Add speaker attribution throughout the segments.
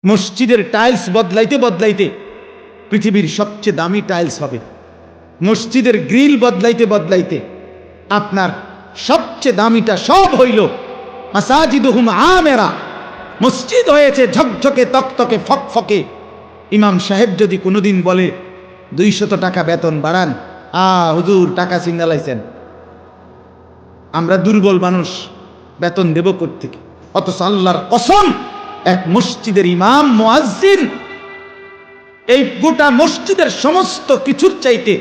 Speaker 1: মসজিদের টাইলস বদলাইতে বদলাইতে পৃথিবীর সবচেয়ে দামি টাইলস হবে। মসজিদের গ্রিল বদলাইতে বদলাইতে আপনার সবচেয়ে দামিটা সব হইল মাসাজিদুহুম আমেরা, মসজিদ হয়েছে ঝকঝকে তকতকে ফকফকে। ইমাম সাহেব যদি কোনোদিন বলে 200 টাকা বেতন বাড়ান, হুজুর টাকা সিঙ্গালাইছেন, আমরা দুর্বল মানুষ, বেতন দেব কোত্থেকে? অথচ আল্লাহর কসম, এক মসজিদের ইমাম মুয়াজ্জিন এই গোটা মসজিদের সমস্ত কিছুর চাইতে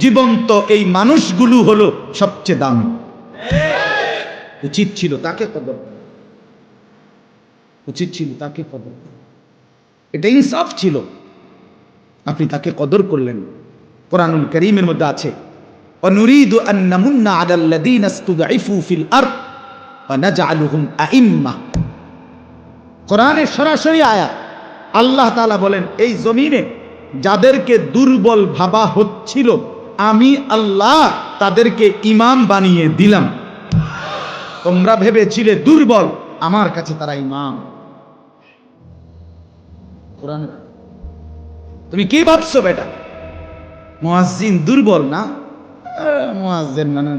Speaker 1: জীবন্ত এই মানুষগুলো হলো সবচেয়ে দামি। উচিত ছিল তাকে কদর, উচিত ছিল তাকে কদর, এটা ইনসাফ ছিল, আপনি তাকে কদর করলেন। কোরআনুল কারীমের মধ্যে আছে অনুরিদু আন নামুন্না আলাল্লাযীনা ইসতুদঈফু ফিল আরদ ওয়া নাজআলুহুম আইম্মা। কোরআনের সরাসরি আয়াত। আল্লাহ তাআলা বলেন এই জমিনে যাদেরকে দুর্বল ভাবা হচ্ছিল আমি আল্লাহ তাদেরকে ইমাম বানিয়ে দিলাম। তোমরা ভেবেছিলে দুর্বল, আমার কাছে তারা ইমাম। কোরআন, তুমি কি ভাবছো বেটা মুয়াজ্জিন দুর্বল না? মুয়াজ্জিন মানে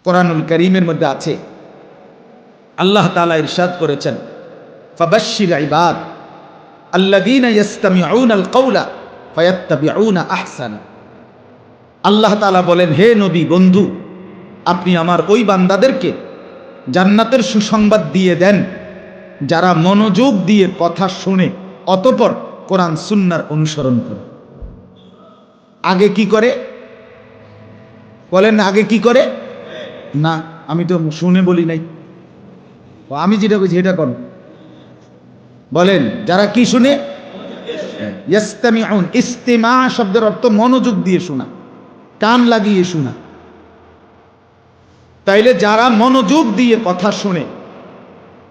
Speaker 1: কোরআনুল কারীমের মধ্যে আছে আল্লাহ তাআলা ইরশাদ করেছেন ফাবাশশির ইবাদ আল্লাযীনা ইসতামিউনাল কাওলা ফায়াত্তাবিউনা আহসানা। আল্লাহ তাআলা বলেন হে নবী বন্ধু, আপনি আমার ওই বান্দাদেরকে জান্নাতের সুসংবাদ দিয়ে দেন যারা মনোযোগ দিয়ে কথা শুনে অতঃপর কোরআন সুন্নাহর অনুসরণ করে। আগে কি করে বলেন? আগে কি করে? না, আমি তো শুনে বলি নাই, আমি যেটা বলছি এটা কর। বলেন যারা কি শুনে? ইস্তামিউন, ইস্তিমা শব্দের অর্থ মনোযোগ দিয়ে শোনা, কান লাগিয়ে শোনা। তাইলে যারা মনোযোগ দিয়ে কথা শুনে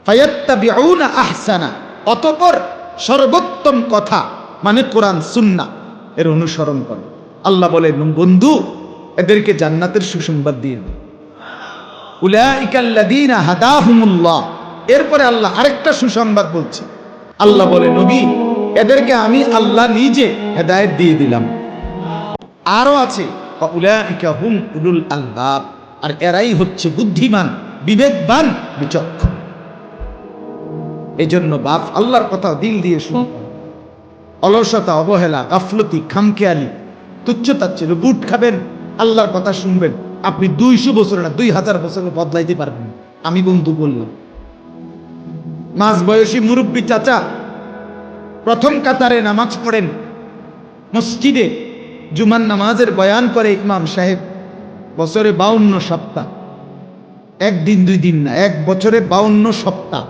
Speaker 1: ফায়াত্তাবিউনা আহসানা, অতঃপর সর্বোত্তম কথা মানে কোরআন সুন্নাহ এর অনুসরণ করে। আল্লাহ বলেন বন্ধু এদেরকে জান্নাতের সুসংবাদ দিয়ে দেন। উলাইকাল্লাযীনা হাদাহুমুল্লাহ। এরপরে আল্লাহ আরেকটা সুসংবাদ বলছে। আল্লাহ বলে নবী এদেরকে আমি আল্লাহ নিজে হেদায়েত দিয়ে দিলাম। আরো আছে উলাইকা হুম উলুল আলবাব, আর এরাই হচ্ছে বুদ্ধিমান, বিবেকবান, বিচক্ষণ। এই জন্য বাপ আল্লাহর কথা দিল দিয়ে শুনুন। অলসতা, অবহেলা, গাফলতি, খামখেয়ালি, তুচ্ছতাচ্ছিল্য, বুট খাবেন, আল্লাহর কথা শুনবেন, আপনি 200 বছর না 2000 বছর বদলাইতে পারবেন। আমি বন্ধু বললাম, মাঝ বয়সী মুরব্বী চাচা প্রথম কাতারে নামাজ পড়েন, মসজিদে জুমার নামাজের বয়ান করে ইমাম সাহেব, বছরে 52 সপ্তাহ, একদিন 2 দিন না, 1 বছরে 52 সপ্তাহ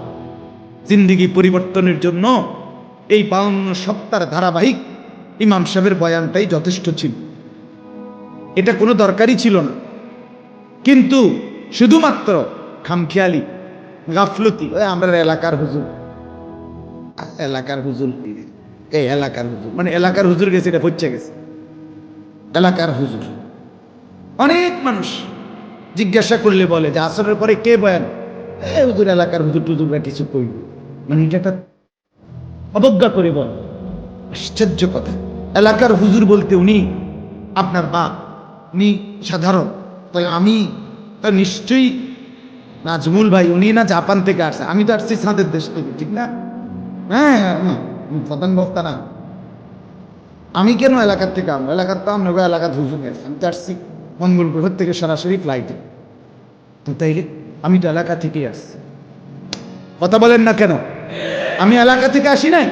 Speaker 1: জিন্দেগি পরিবর্তনের জন্য এই 52 সপ্তাহের ধারাবাহিক ইমাম সাহেবের বয়ানটাই যথেষ্ট ছিল। এটা কোনো দরকারই ছিল না, কিন্তু শুধুমাত্র খামখেয়ালি, গাফলতি, আমরা এলাকার হুজুর, এলাকার হুজুর, এই এলাকার হুজুর মানে এলাকার হুজুর গেছে, এটা পৌঁছে গেছে এলাকার হুজুর। অনেক মানুষ জিজ্ঞাসা করলে বলে যে আসরের পরে কে বয়ান? হুজুর এলাকার হুজুর টুজুররা কিছু কই, মানে এটা একটা অবজ্ঞা করে বল। আশ্চর্য কথা, এলাকার হুজুর বলতে উনি আপনার বাপ, উনি সাধারণ। তাই আমি তো নিশ্চয়ই নাজমুল ভাই উনি না জাপান থেকে আসছে, আমি তো আসছি সাঁদের দেশ থেকে, ঠিক না? হ্যাঁ, প্রধান বক্তা না, আমি কেন এলাকার থেকে? আমরা এলাকার তো আমরা এলাকার হুজুর গেছে, আমি তো আসছি মঙ্গল গ্রহ থেকে সরাসরি ফ্লাইটে। তো তাইলে আমি তো এলাকা থেকেই আসছি, কথা বলেন না কেন? আমি এলাকা থেকে আসি নাই,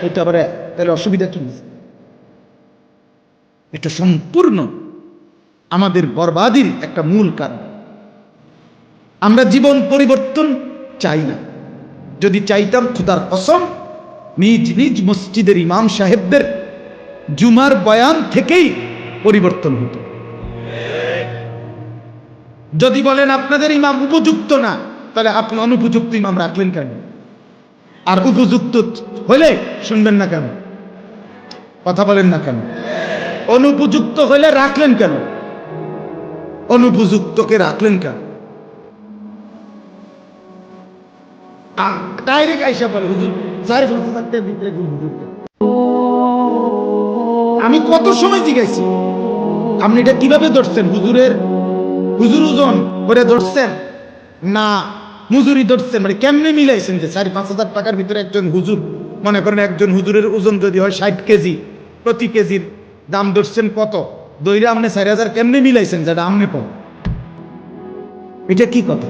Speaker 1: এটা আবার তাহলে অসুবিধা কি? এটা সম্পূর্ণ আমাদের বরবাদির একটা মূল কারণ। আমরা জীবন পরিবর্তন চাই না। যদি চাইতাম খোদার কসম নিজ নিজ মসজিদের ইমাম সাহেবদের জুমার বয়ান থেকেই পরিবর্তন হতো। যদি বলেন আপনাদের ইমাম উপযুক্ত না, তাহলে আপনি অনুপযুক্ত ইমাম রাখলেন কেন? আর উপযুক্ত হলে শুনবেন না কেন? কথা বলেন না কেন? অনুপযুক্ত হলে রাখলেন কেন? অনুপযুক্তকে রাখলেন কেন? ডাইরেক্ট আইসা বলে হুজুর 4-5 টাকার ভিতরে হুজুর। আমি কত সময় জিজ্ঞাসি আপনি এটা কিভাবে ধরছেন? হুজুর ওজন করে ধরছেন না মজুরি ধরছেন? মানে কেমনে মিলাইছেন যে 4-5 টাকার ভিতরে একজন হুজুর, মনে করেন একজন হুজুরের ওজন যদি হয় 60 কেজি, প্রতি কেজির দাম ধরছেন কত, দইরা আপনি 4,000 কেমনে মিলাইছেন যেটা আমনে পান? এটা কি কথা?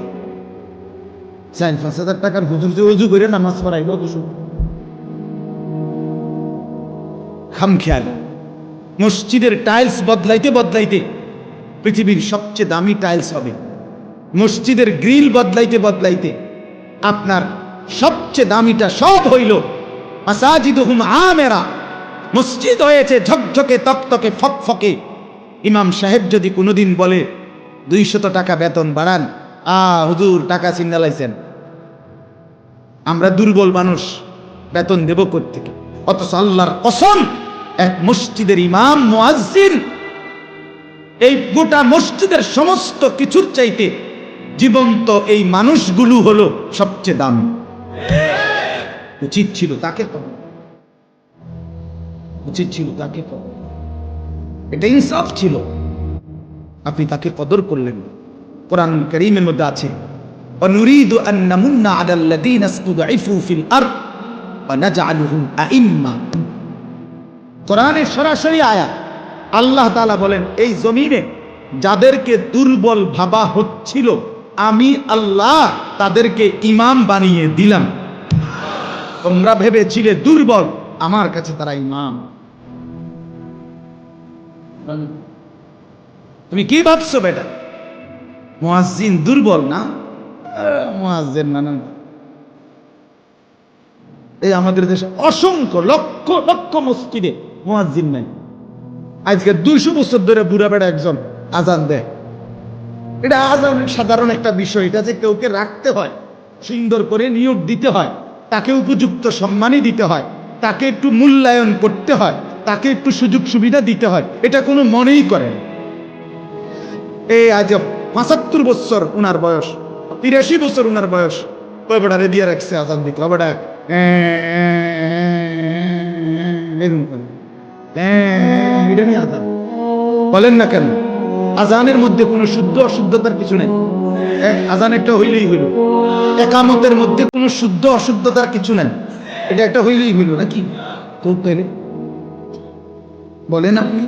Speaker 1: 4-5 টাকার হুজুর যে উজু করে নামাজ পড়াইল খামখেয়াল। মসজিদের টাইলস বদলাইতে বদলাইতে পৃথিবীর সবচেয়ে দামি টাইলস হবে। মসজিদের গ্রিল বদলাইতে বদলাইতে আপনার সবচেয়ে দামিটা সব হইল মাসাজিদুহুম আমেরা, মসজিদ হয়েছে ঝকঝকে তকতকে ফকফকে। ইমাম সাহেব যদি কোনোদিন বলে 200 টাকা বেতন বাড়ান, হুজুর টাকা চিন্নালাইছেন, আমরা দুর্বল মানুষ, বেতন দেব কোত্থেকে? অথচ আল্লাহর কসম, এক মসজিদের ইমাম মুয়াজ্জিন এই গোটা মসজিদের সমস্ত কিছুর চাইতে জীবন্ত এই মানুষগুলো হলো সবচেয়ে দামি। উচিত ছিল তাকে পাবো, উচিত ছিল তাকে পাবো, এটা ইনসাফ ছিল। আপনি তাকে কদর করলেন। কোরআন কারীমের মধ্যে আছে অনুরিদু আন নামুন্না আলাল লাযীনা ইসতুদঈফু ফিল আরদ ওয়া নাজআলুহুম আইম্মা। কোরআনের সরাসরি আয়াত। আল্লাহ তাআলা বলেন এই জমিনে যাদেরকে দুর্বল ভাবা হচ্ছিল আমি আল্লাহ তাদেরকে ইমাম বানিয়ে দিলাম। তোমরা ভেবেছিলে দুর্বল, আমার কাছে তারা ইমাম। তুমি কি ভাবছো বেটা? মুয়াজ্জিন দুর্বল না? মুয়াজ্জিন না, এই আমাদের দেশে অসংখ্য লক্ষ লক্ষ মসজিদে মুয়াজ্জিন নাই। আজকে 200 বছর ধরে বুড়া বেড়া একজন আজান দেয়। এটা আজান সাধারণ একটা বিষয়, এটা যে কেউকে রাখতে হয়, সুন্দর করে নিয়োগ দিতে হয়, তাকে উপযুক্ত সম্মানই দিতে হয়, তাকে একটু মূল্যায়ন করতে হয়, তাকে একটু সুযোগ সুবিধা দিতে হয়, এটা কোনো মনেই করেন। এই আজ 75 বছর উনার বয়স, 83 বছর উনার বয়স, ওই বেড়ারে দিয়ে রাখছে আজান দিতে। বেড়া এটা নিয়ে আজান বলেন না কেন? আজানের মধ্যে কোনো শুদ্ধ অশুদ্ধতার কিছু নেই। আজান একটা হইলেই হইল। একামতের মধ্যে কোনো শুদ্ধ অশুদ্ধতার কিছু নেই, এটা একটা হইলেই হইল নাকি? বলেন আপনি।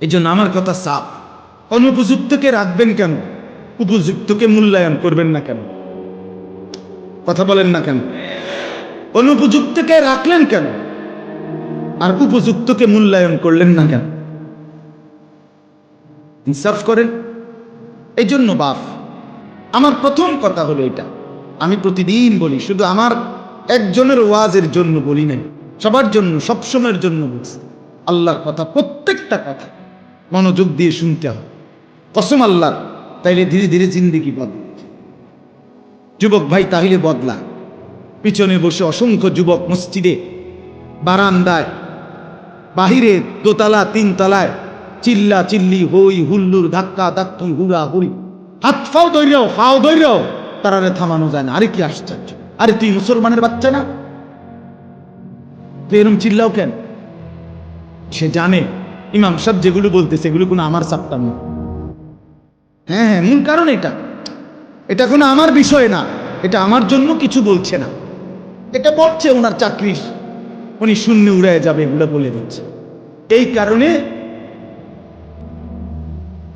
Speaker 1: এই জন্য আমার কথা সাফ, অনুপযুক্তকে রাখবেন কেন? উপযুক্তকে মূল্যায়ন করবেন না কেন? কথা বলেন না কেন? অনুপযুক্তকে রাখলেন কেন আর উপযুক্তকে মূল্যায়ন করলেন না কেন? ইনসাফ করেন। এই জন্য বাপ, আমার প্রথম কথা হলো এটা, আমি প্রতিদিন বলি, শুধু আমার একজনের ওয়াজের জন্য বলি নাই, সবার জন্য, সবসময়ের জন্য বলছি। আল্লাহর কথা, প্রত্যেকটা কথা মনোযোগ দিয়ে শুনতে হয়, কসম আল্লাহ, তাইলে ধীরে ধীরে জিন্দেগি বদলা। যুবক ভাই তাহলে বদলা। পিছনে বসে অসংখ্য যুবক মসজিদে, বারান্দায়, বাহিরে, দোতলা, 3 তলায় চিল্লা চিল্লি, হই হুল্লুর, ধাক্কা ধাক্কি, হুড়া হুড়ি, হাত ফাও দৈরাও তারারে থামানো যায় না। আরে কি আশ্চর্য! আরে তুই মুসলমানের বাচ্চা না, তুই এরকম চিল্লাও কেন? সে জানে ইমাম সাহেব যেগুলো বলতেছে এগুলো কোনো আমার চাপটা না। হ্যাঁ, মূল কারণ এটা কোনো আমার বিষয় না, এটা আমার জন্য কিছু বলছে না, এটা বলছে ওনার চাকরির, উনি শূন্য উড়ায় যাবে এগুলো বলে দিচ্ছে। এই কারণে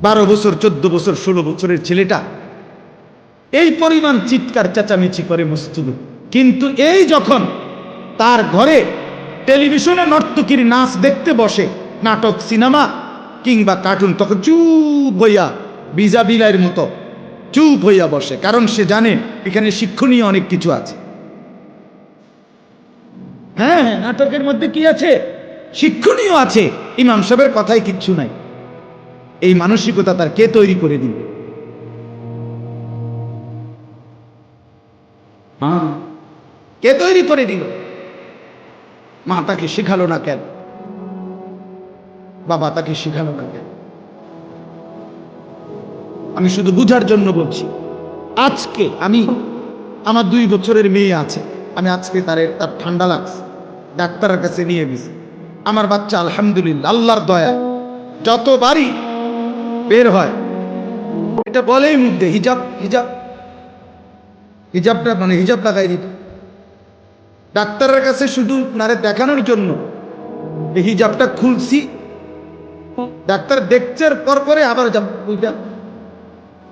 Speaker 1: 12 বছর, 14 বছর, 16 বছরের ছেলেটা এই পরিমাণ চিৎকার চেঁচামেচি করে মসজিদে। কিন্তু এই যখন তার ঘরে টেলিভিশনে নর্তকীর নাচ দেখতে বসে, নাটক, সিনেমা কিংবা কার্টুন, তখন চুপ হইয়া, বিজা বিলাইয়ের মতো চুপ হইয়া বসে, কারণ সে জানে এখানে শিক্ষণীয় অনেক কিছু আছে। হ্যাঁ, নাটকের মধ্যে কি আছে? শিক্ষণীয় আছে। ইমাম সাহেবের কথাই কিচ্ছু নাই। এই মানসিকতা তার কে তৈরি করে দিবে? কে তৈরি করে দিল? মা তাকে শেখালো না কেন? বাবা তাকে শেখালো না কেন? আমি শুধু বুঝার জন্য বলছি। আজকে আমি আমার 2 বছরের মেয়ে আছে, আমি আজকে তার ঠান্ডা লাগছে, ডাক্তারের কাছে নিয়ে গেছি। আমার বাচ্চা আলহামদুলিল্লাহ আল্লাহর দয়া যতবারই বের হয় এটা বলেই মুখে হিজাব হিজাব হিজাবটা মানে হিজাব লাগাই দিত। ডাক্তারের কাছে শুধু নারে দেখানোর জন্য এই হিজাবটা খুলছি, ডাক্তার দেখছে পরে আবার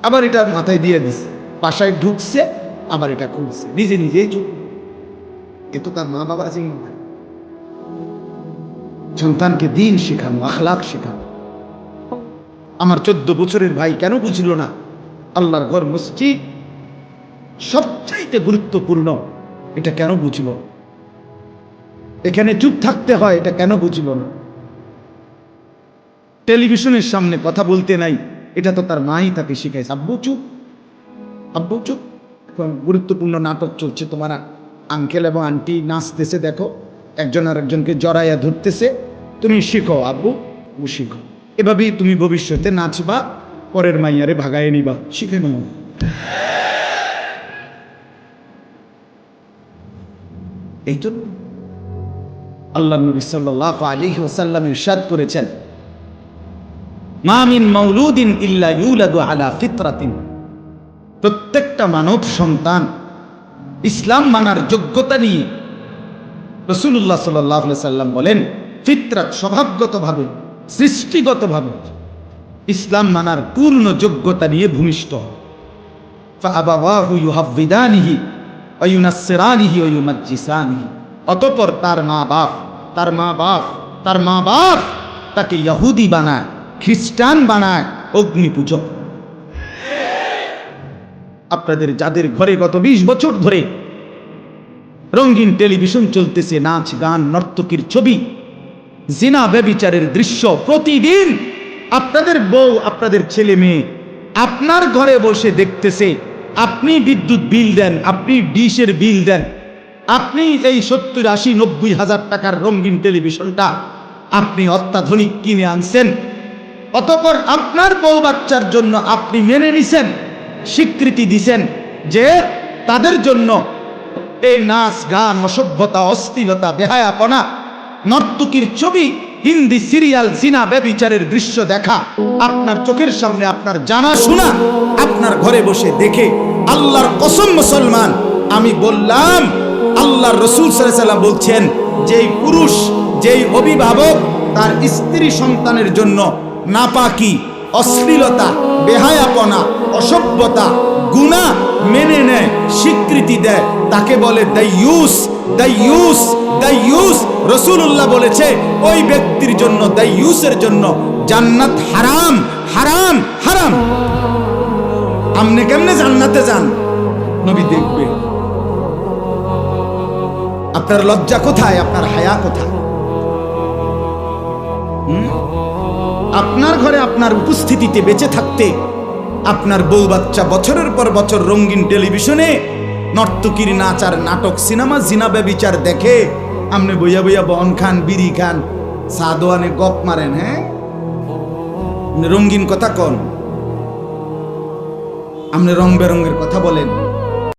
Speaker 1: আবার এটা মাথায় দিয়ে দিছে, বাসায় ঢুকছে আবার এটা খুলছে, নিজে নিজেই চুপ। কিন্তু তার মা বাবা আছে সন্তানকে দিন শেখানো, আখলাক শেখানো। আমার 14 বছরের ভাই কেন বুঝলো না আল্লাহর ঘর মসজিদ সবচাইতে গুরুত্বপূর্ণ, এটা কেন বুঝলো? এখানে চুপ থাকতে হয়, এটা কেন বুঝলো না? টেলিভিশনের সামনে কথা বলতে নাই, এটা তো তার মাই তাকে শিখাইছে। আব্বু চুপ, আব্বু চুপ, গুরুত্বপূর্ণ নাটক চলছে, তোমার আঙ্কেল এবং আন্টি নাচতেছে, দেখো একজন আর একজনকে জড়াইয়া ধরতেছে, তুমি শিখো আব্বু, শিখো। এভাবেই তুমি ভবিষ্যতে নাচবা, পরের মাইয়ারে ভাগায় নিবা, শিখে নাও। এই জন্য আল্লাহ নবী সাল্লাল্লাহু আলাইহি ওয়াসাল্লাম ইরশাদ করেছেন, মা মিন মাউলুদিন ইল্লা ইউলাদু আলা ফিতরাতিন। প্রত্যেকটা মানব সন্তান ইসলাম মানার যোগ্যতা নিয়ে, রাসূলুল্লাহ সাল্লাল্লাহু আলাইহি ওয়াসাল্লাম বলেন, ফিতরাত স্বভাবগতভাবে সৃষ্টিগতভাবে ইসলাম মানার পূর্ণ যোগ্যতা নিয়ে ভূমিষ্ঠ। ফাআবাওয়াহু ইউহাব্বিদানিহি ওয়া ইউনাসসিরানিহি ওয়া ইউমাজ্জিসানিহি। অতঃপর তার মা বাপ তাকে ইহুদি বানায়, খ্রিস্টান বানায়, অগ্নিপূজক। আপনাদের যাদের ঘরে গত 20 বছর ধরে রঙিন টেলিভিশন চলতেছে, নাচ গান নর্তকীর ছবি, জিনা ব্যভিচারের দৃশ্য প্রতিদিন আপনাদের বউ আপনাদের ছেলে মেয়ে আপনার ঘরে বসে দেখতেছে। আপনি বিদ্যুৎ বিল দেন, আপনি ডিশের বিল দেন, আপনি এই 70, 80, 90 হাজার টাকার রঙিন টেলিভিশনটা আপনি অত্যাধুনিক কিনে আনছেন। অতঃপর আপনার বউ বাচ্চার জন্য আপনি মেনে নিছেন, স্বীকৃতি দিছেন যে তাদের জন্য এই নাচ গান, অসভ্যতা, অশ্লীলতা, বেহায়াপনা, নর্তকীর ছবি, হিন্দি সিরিয়াল, জিনা ব্যভিচারের দৃশ্য দেখা আপনার চোখের সামনে, আপনার জানা শোনা আপনার ঘরে বসে দেখে, আল্লাহর কসম মুসলমান আমি বললাম, আল্লাহর রাসূল সাল্লাল্লাহু আলাইহি ওয়াসাল্লাম বলছেন, যেই পুরুষ, যেই অভিভাবক তার স্ত্রী সন্তানের জন্য নাপাকি, অশ্লীলতা, বেহায়াপনা, অসভ্যতা, গুনাহ মেনে নেয়, স্বীকৃতি দেয়, তাকে বলে দাইয়ুস। দাইয়ুস, দাইয়ুস। রাসূলুল্লাহ বলেছে ওই ব্যক্তির জন্য, দাইয়ুসের জন্য জান্নাত হারাম, হারাম, হারাম। আপনি কেমনে জান্নাতে যান? নবী দেখবে। আপনার লজ্জা কোথায়? আপনার হায়া কোথায়? আপনার ঘরে আপনার উপস্থিতিতে বেঁচে থাকতে আপনার বউ বাচ্চা বছরের পর বছর রঙিন টেলিভিশনে নর্তকীর নাচ আর নাটক, সিনেমা, জিনা ব্যভিচার দেখে আপনি বইয়া বইয়া বন খান, বিড়ি খান, সাদোয়ানে গপ মারেন। হ্যাঁ, রঙিন কথা কন, আপনি রং বেরঙের কথা বলেন।